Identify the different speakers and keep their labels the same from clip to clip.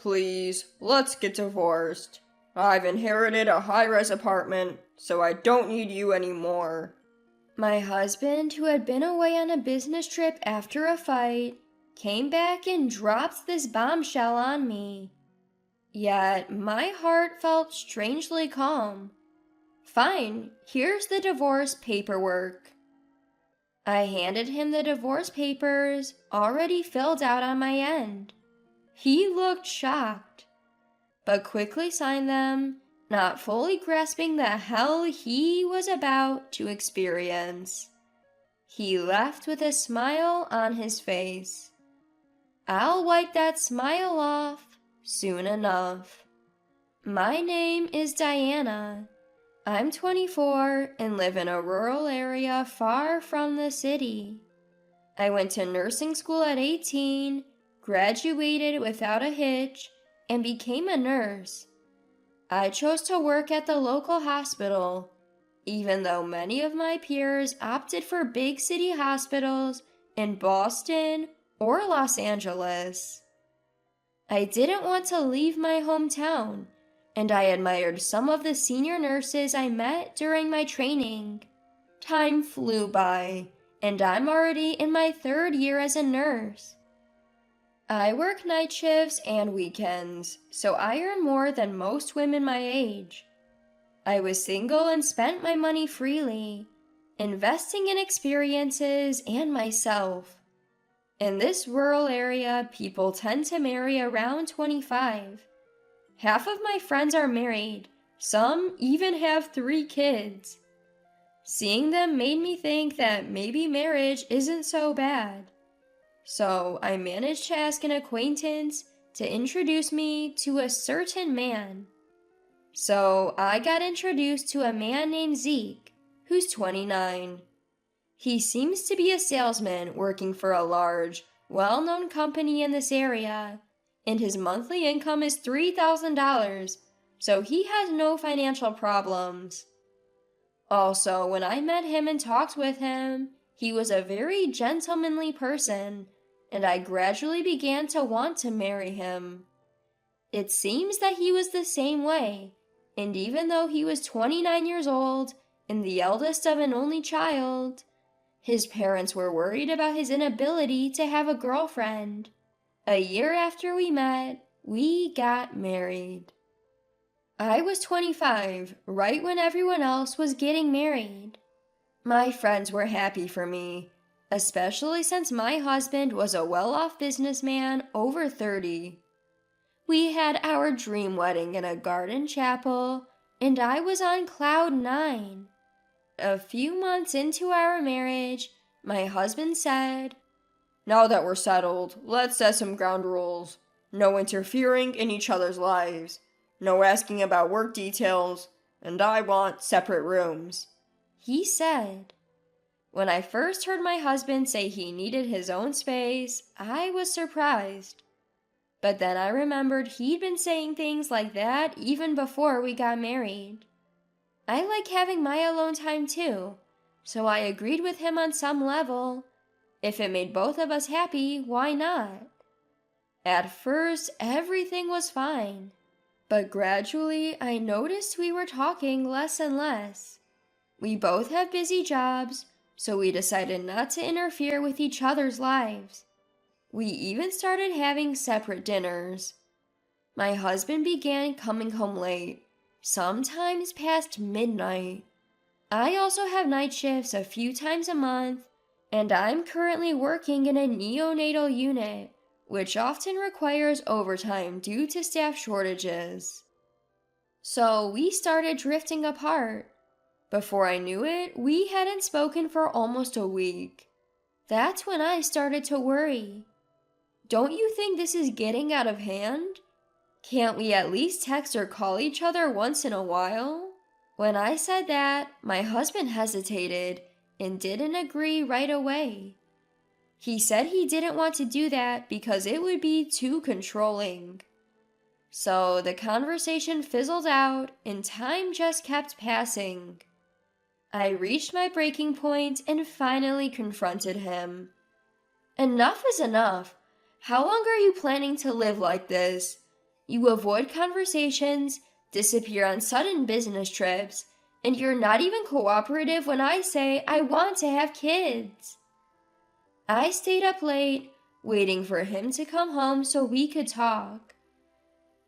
Speaker 1: Please, let's get divorced. I've inherited a high-rise apartment, so I don't need you anymore.
Speaker 2: My husband, who had been away on a business trip after a fight, came back and dropped this bombshell on me. Yet my heart felt strangely calm. Fine, here's the divorce paperwork. I handed him the divorce papers, already filled out on my end. He looked shocked, but quickly signed them, not fully grasping the hell he was about to experience. He left with a smile on his face. I'll wipe that smile off soon enough. My name is Diana. I'm 24 and live in a rural area far from the city. I went to nursing school at 18, graduated without a hitch, and became a nurse. I chose to work at the local hospital, even though many of my peers opted for big city hospitals in Boston or Los Angeles. I didn't want to leave my hometown, and I admired some of the senior nurses I met during my training. Time flew by, and I'm already in my 3rd year as a nurse. I work night shifts and weekends, so I earn more than most women my age. I was single and spent my money freely, investing in experiences and myself. In this rural area, people tend to marry around 25. Half of my friends are married, some even have 3 kids. Seeing them made me think that maybe marriage isn't so bad. So I managed to ask an acquaintance to introduce me to a certain man. So I got introduced to a man named Zeke, who's 29. He seems to be a salesman working for a large, well-known company in this area, and his monthly income is $3,000, so he has no financial problems. Also, when I met him and talked with him, he was a very gentlemanly person, and I gradually began to want to marry him. It seems that he was the same way, and even though he was 29 years old and the eldest of an only child, his parents were worried about his inability to have a girlfriend. A year after we met, we got married. I was 25, right when everyone else was getting married. My friends were happy for me, especially since my husband was a well-off businessman over 30. We had our dream wedding in a garden chapel, and I was on cloud 9. A few months into our marriage, my husband said,
Speaker 1: Now that we're settled, let's set some ground rules. No interfering in each other's lives. No asking about work details. And I want separate rooms.
Speaker 2: He said. When I first heard my husband say he needed his own space, I was surprised. But then I remembered he'd been saying things like that even before we got married. I like having my alone time too, so I agreed with him on some level. If it made both of us happy, why not? At first, everything was fine, but gradually I noticed we were talking less and less. We both have busy jobs, so we decided not to interfere with each other's lives. We even started having separate dinners. My husband began coming home late, sometimes past midnight. I also have night shifts a few times a month, and I'm currently working in a neonatal unit, which often requires overtime due to staff shortages. So we started drifting apart. Before I knew it, we hadn't spoken for almost a week. That's when I started to worry. Don't you think this is getting out of hand? Can't we at least text or call each other once in a while? When I said that, my husband hesitated and didn't agree right away. He said he didn't want to do that because it would be too controlling. So the conversation fizzled out and time just kept passing. I reached my breaking point and finally confronted him. Enough is enough. How long are you planning to live like this? You avoid conversations, disappear on sudden business trips, and you're not even cooperative when I say I want to have kids. I stayed up late, waiting for him to come home so we could talk.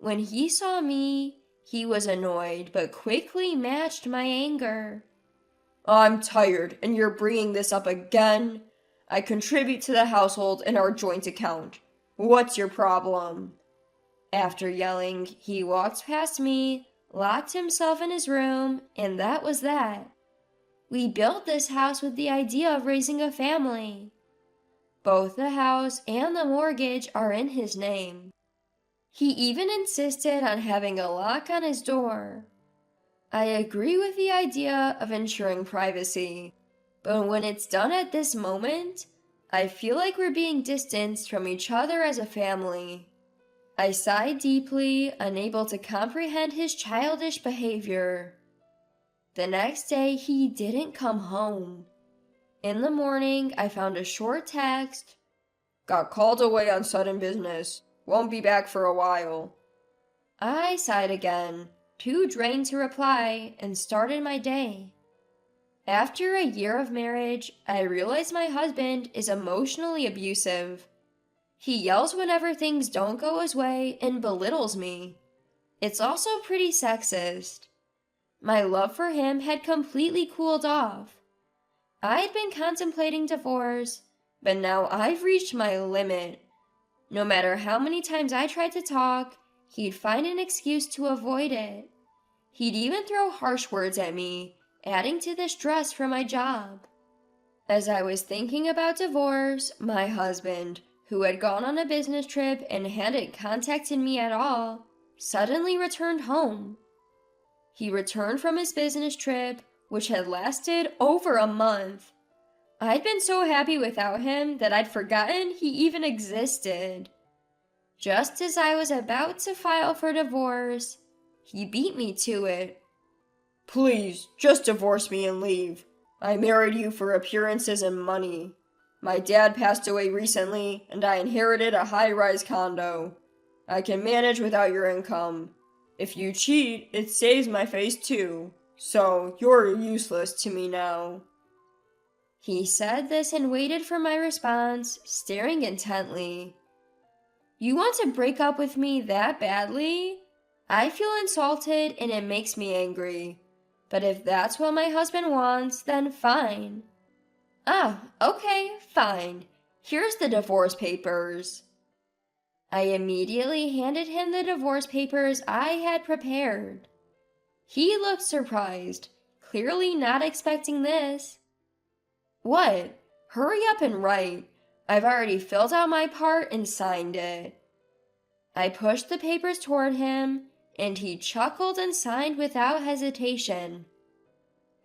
Speaker 2: When he saw me, he was annoyed but quickly matched my anger.
Speaker 1: I'm tired, and you're bringing this up again. I contribute to the household in our joint account. What's your problem?
Speaker 2: After yelling, he walked past me, locked himself in his room, and that was that. We built this house with the idea of raising a family. Both the house and the mortgage are in his name. He even insisted on having a lock on his door. I agree with the idea of ensuring privacy, but when it's done at this moment, I feel like we're being distanced from each other as a family. I sighed deeply, unable to comprehend his childish behavior. The next day, he didn't come home. In the morning, I found a short text.
Speaker 1: Got called away on sudden business. Won't be back for a while.
Speaker 2: I sighed again, too drained to reply, and started my day. After a year of marriage, I realized my husband is emotionally abusive. He yells whenever things don't go his way and belittles me. It's also pretty sexist. My love for him had completely cooled off. I'd been contemplating divorce, but now I've reached my limit. No matter how many times I tried to talk, he'd find an excuse to avoid it. He'd even throw harsh words at me, adding to the stress from my job. As I was thinking about divorce, my husband, who had gone on a business trip and hadn't contacted me at all, suddenly returned home. He returned from his business trip, which had lasted over a month. I'd been so happy without him that I'd forgotten he even existed. Just as I was about to file for divorce, he beat me to it.
Speaker 1: Please, just divorce me and leave. I married you for appearances and money. My dad passed away recently, and I inherited a high-rise condo. I can manage without your income. If you cheat, it saves my face too. So, you're useless to me now.
Speaker 2: He said this and waited for my response, staring intently. You want to break up with me that badly? I feel insulted and it makes me angry. But if that's what my husband wants, then fine. Okay, fine. Here's the divorce papers. I immediately handed him the divorce papers I had prepared. He looked surprised, clearly not expecting this. What? Hurry up and write. I've already filled out my part and signed it. I pushed the papers toward him, and he chuckled and signed without hesitation.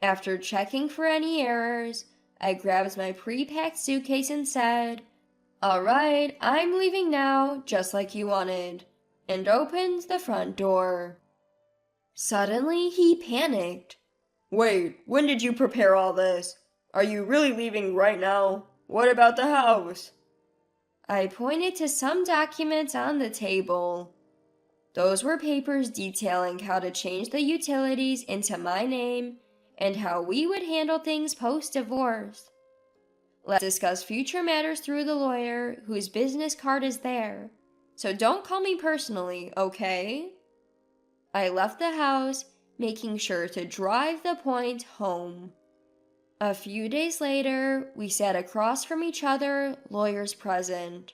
Speaker 2: After checking for any errors, I grabbed my pre-packed suitcase and said, All right, I'm leaving now, just like you wanted, and opened the front door. Suddenly, he panicked.
Speaker 1: Wait, when did you prepare all this? Are you really leaving right now? What about the house?
Speaker 2: I pointed to some documents on the table. Those were papers detailing how to change the utilities into my name and how we would handle things post-divorce. Let's discuss future matters through the lawyer whose business card is there. So don't call me personally, okay? I left the house, making sure to drive the point home. A few days later, we sat across from each other, lawyers present.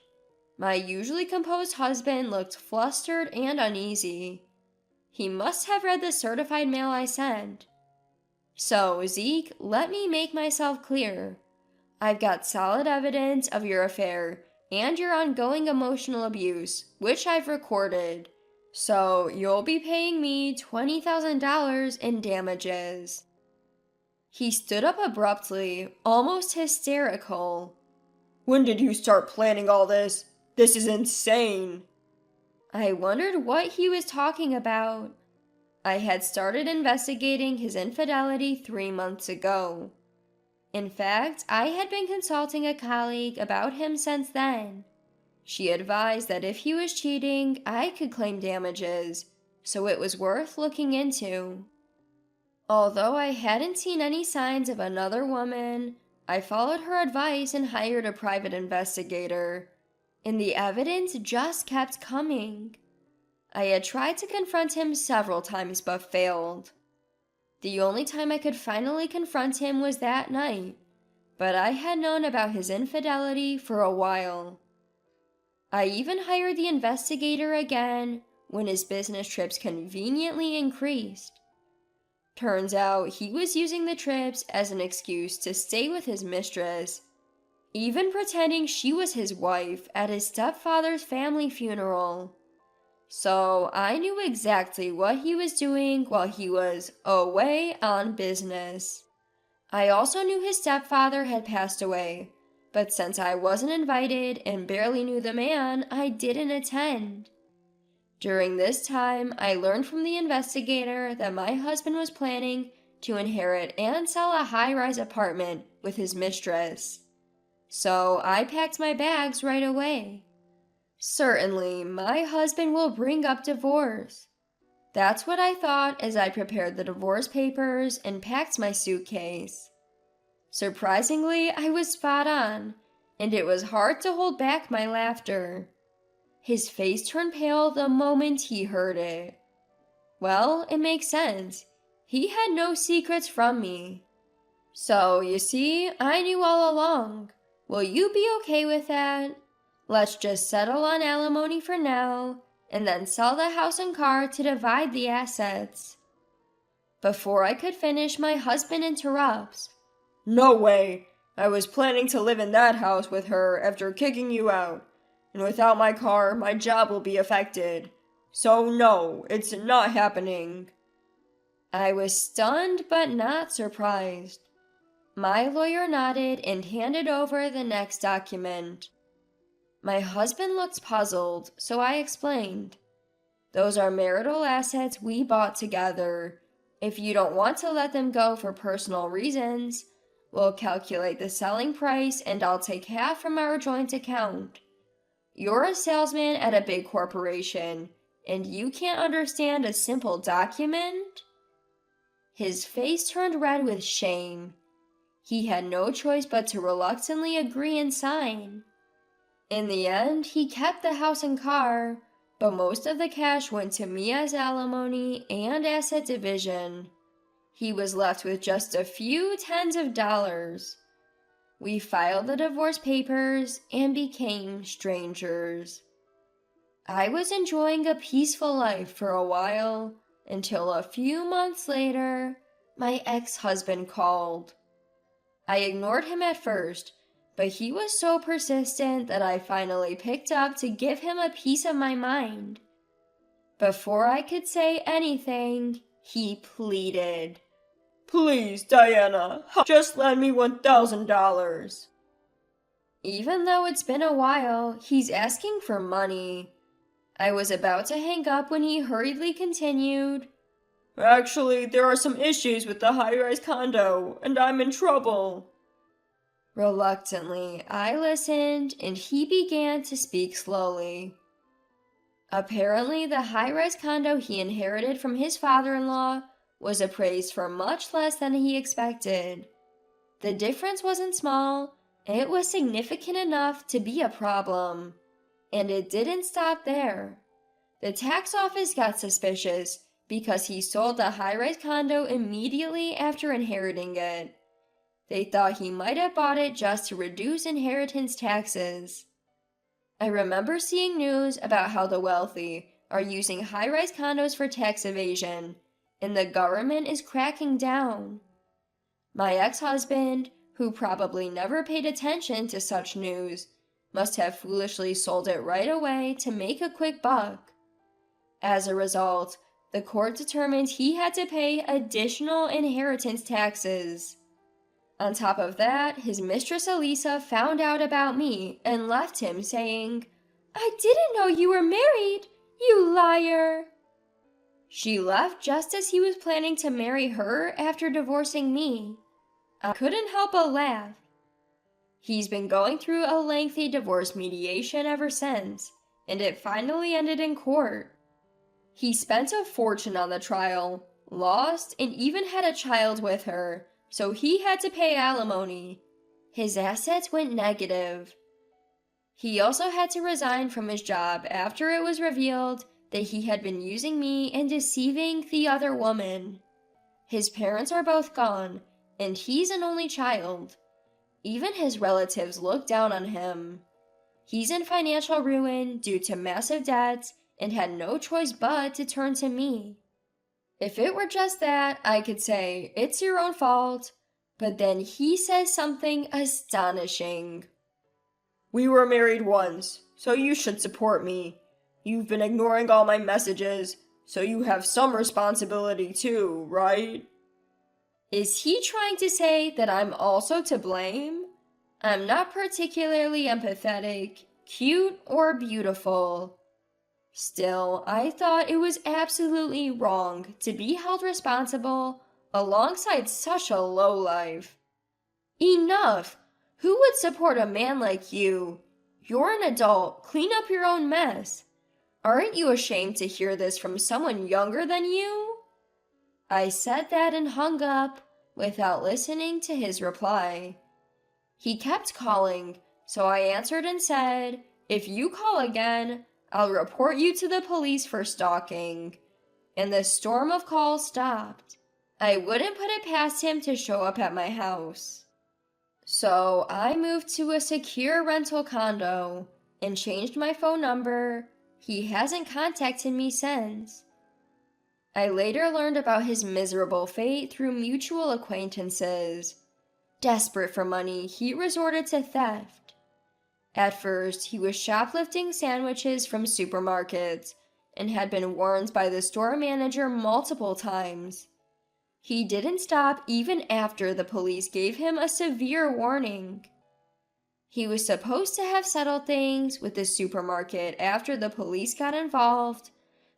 Speaker 2: My usually composed husband looked flustered and uneasy. He must have read the certified mail I sent. So, Zeke, let me make myself clear. I've got solid evidence of your affair and your ongoing emotional abuse, which I've recorded. So, you'll be paying me $20,000 in damages. He stood up abruptly, almost hysterical.
Speaker 1: When did you start planning all this? This is insane.
Speaker 2: I wondered what he was talking about. I had started investigating his infidelity 3 months ago. In fact, I had been consulting a colleague about him since then. She advised that if he was cheating, I could claim damages, so it was worth looking into. Although I hadn't seen any signs of another woman, I followed her advice and hired a private investigator, and the evidence just kept coming. I had tried to confront him several times but failed. The only time I could finally confront him was that night, but I had known about his infidelity for a while. I even hired the investigator again when his business trips conveniently increased. Turns out he was using the trips as an excuse to stay with his mistress, even pretending she was his wife at his stepfather's family funeral. So I knew exactly what he was doing while he was away on business. I also knew his stepfather had passed away, but since I wasn't invited and barely knew the man, I didn't attend. During this time, I learned from the investigator that my husband was planning to inherit and sell a high-rise apartment with his mistress. So I packed my bags right away. Certainly, my husband will bring up divorce. That's what I thought as I prepared the divorce papers and packed my suitcase. Surprisingly, I was spot on, and it was hard to hold back my laughter. His face turned pale the moment he heard it. Well, it makes sense. He had no secrets from me. So, you see, I knew all along. Will you be okay with that? Let's just settle on alimony for now, and then sell the house and car to divide the assets. Before I could finish, my husband interrupts.
Speaker 1: No way! I was planning to live in that house with her after kicking you out. And without my car, my job will be affected. So no, it's not happening.
Speaker 2: I was stunned but not surprised. My lawyer nodded and handed over the next document. My husband looked puzzled, so I explained. Those are marital assets we bought together. If you don't want to let them go for personal reasons, we'll calculate the selling price and I'll take half from our joint account. You're a salesman at a big corporation, and you can't understand a simple document? His face turned red with shame. He had no choice but to reluctantly agree and sign. In the end, he kept the house and car, but most of the cash went to me as alimony and asset division. He was left with just a few tens of dollars. We filed the divorce papers and became strangers. I was enjoying a peaceful life for a while, until a few months later, my ex-husband called. I ignored him at first, but he was so persistent that I finally picked up to give him a piece of my mind. Before I could say anything, he pleaded.
Speaker 1: Please, Diana, just lend me $1,000.
Speaker 2: Even though it's been a while, he's asking for money. I was about to hang up when he hurriedly continued.
Speaker 1: Actually, there are some issues with the high-rise condo, and I'm in trouble.
Speaker 2: Reluctantly, I listened, and he began to speak slowly. Apparently, the high-rise condo he inherited from his father-in-law was appraised for much less than he expected. The difference wasn't small, it was significant enough to be a problem. And it didn't stop there. The tax office got suspicious because he sold the high-rise condo immediately after inheriting it. They thought he might have bought it just to reduce inheritance taxes. I remember seeing news about how the wealthy are using high-rise condos for tax evasion, and the government is cracking down. My ex-husband, who probably never paid attention to such news, must have foolishly sold it right away to make a quick buck. As a result, the court determined he had to pay additional inheritance taxes. On top of that, his mistress Elisa found out about me and left him saying, "I didn't know you were married, you liar." She left just as he was planning to marry her after divorcing me. I couldn't help but laugh. He's been going through a lengthy divorce mediation ever since, and it finally ended in court. He spent a fortune on the trial, lost, and even had a child with her, so he had to pay alimony. His assets went negative. He also had to resign from his job after it was revealed that he had been using me and deceiving the other woman. His parents are both gone, and he's an only child. Even his relatives look down on him. He's in financial ruin due to massive debts and had no choice but to turn to me. If it were just that, I could say, it's your own fault, but then he says something astonishing.
Speaker 1: We were married once, so you should support me. You've been ignoring all my messages, so you have some responsibility too, right?
Speaker 2: Is he trying to say that I'm also to blame? I'm not particularly empathetic, cute, or beautiful. Still, I thought it was absolutely wrong to be held responsible alongside such a lowlife. Enough! Who would support a man like you? You're an adult. Clean up your own mess. Aren't you ashamed to hear this from someone younger than you? I said that and hung up without listening to his reply. He kept calling, so I answered and said, "If you call again, I'll report you to the police for stalking." And the storm of calls stopped. I wouldn't put it past him to show up at my house. So I moved to a secure rental condo and changed my phone number. He hasn't contacted me since. I later learned about his miserable fate through mutual acquaintances. Desperate for money, he resorted to theft. At first, he was shoplifting sandwiches from supermarkets and had been warned by the store manager multiple times. He didn't stop even after the police gave him a severe warning. He was supposed to have settled things with the supermarket after the police got involved,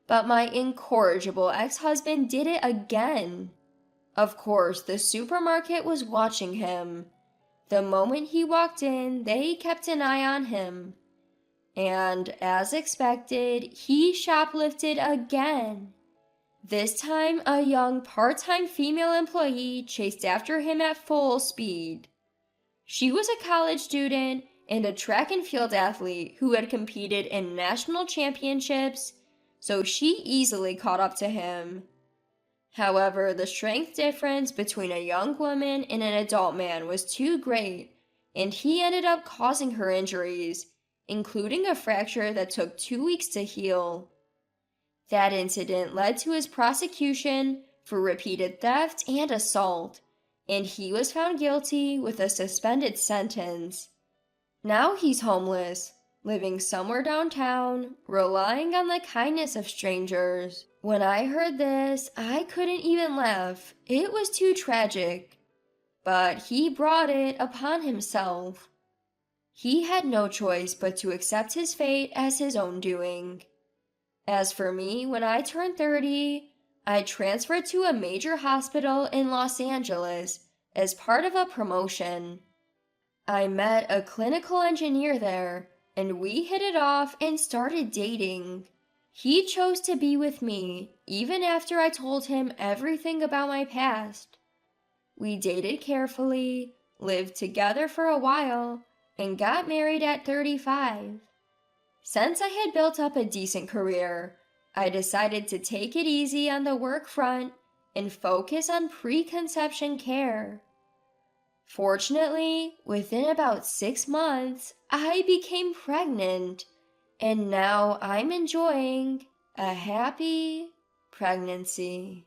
Speaker 2: but my incorrigible ex-husband did it again. Of course, the supermarket was watching him. The moment he walked in, they kept an eye on him. And, as expected, he shoplifted again. This time, a young part-time female employee chased after him at full speed. She was a college student and a track and field athlete who had competed in national championships, so she easily caught up to him. However, the strength difference between a young woman and an adult man was too great, and he ended up causing her injuries, including a fracture that took 2 weeks to heal. That incident led to his prosecution for repeated theft and assault, and he was found guilty with a suspended sentence. Now he's homeless, living somewhere downtown, relying on the kindness of strangers. When I heard this, I couldn't even laugh. It was too tragic. But he brought it upon himself. He had no choice but to accept his fate as his own doing. As for me, when I turned 30, I transferred to a major hospital in Los Angeles as part of a promotion. I met a clinical engineer there, and we hit it off and started dating. He chose to be with me, even after I told him everything about my past. We dated carefully, lived together for a while, and got married at 35. Since I had built up a decent career, I decided to take it easy on the work front and focus on preconception care. Fortunately, within about 6 months, I became pregnant, and now I'm enjoying a happy pregnancy.